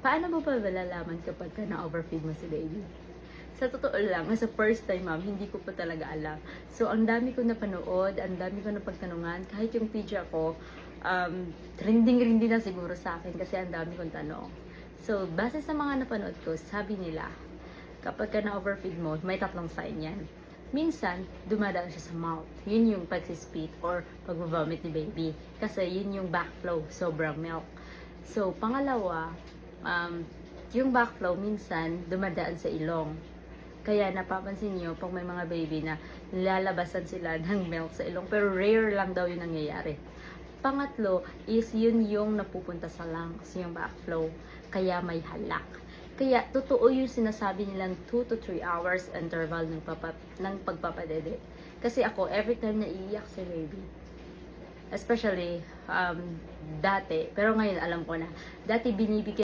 Paano mo pa malalaman kapag ka na-overfeed mo si baby? Sa totoo lang, as a first time mom, hindi ko pa talaga alam. So, ang dami ko napanood, ang dami ko napagtanungan, kahit yung teacher ko, rinding-rindi na siguro sa akin kasi ang dami kong tanong. So, base sa mga napanood ko, sabi nila, kapag ka na-overfeed mo, may tatlong sign yan. Minsan, dumadaan siya sa mouth. Yun yung pagsispit or pag-vomit ni baby. Kasi yun yung backflow, sobrang milk. So, pangalawa, yung backflow minsan dumadaan sa ilong. Kaya napapansin niyo pag may mga baby na lalabasan sila ng milk sa ilong, pero rare lang daw yung nangyayari. Pangatlo is yun yung napupunta sa lungs, yung backflow. Kaya may halak. Kaya totoo yung sinasabi nilang 2 to 3 hours interval ng pagpapadede. Kasi ako, every time na iiyak si baby, especially dati, pero ngayon alam ko na, dati binibigyan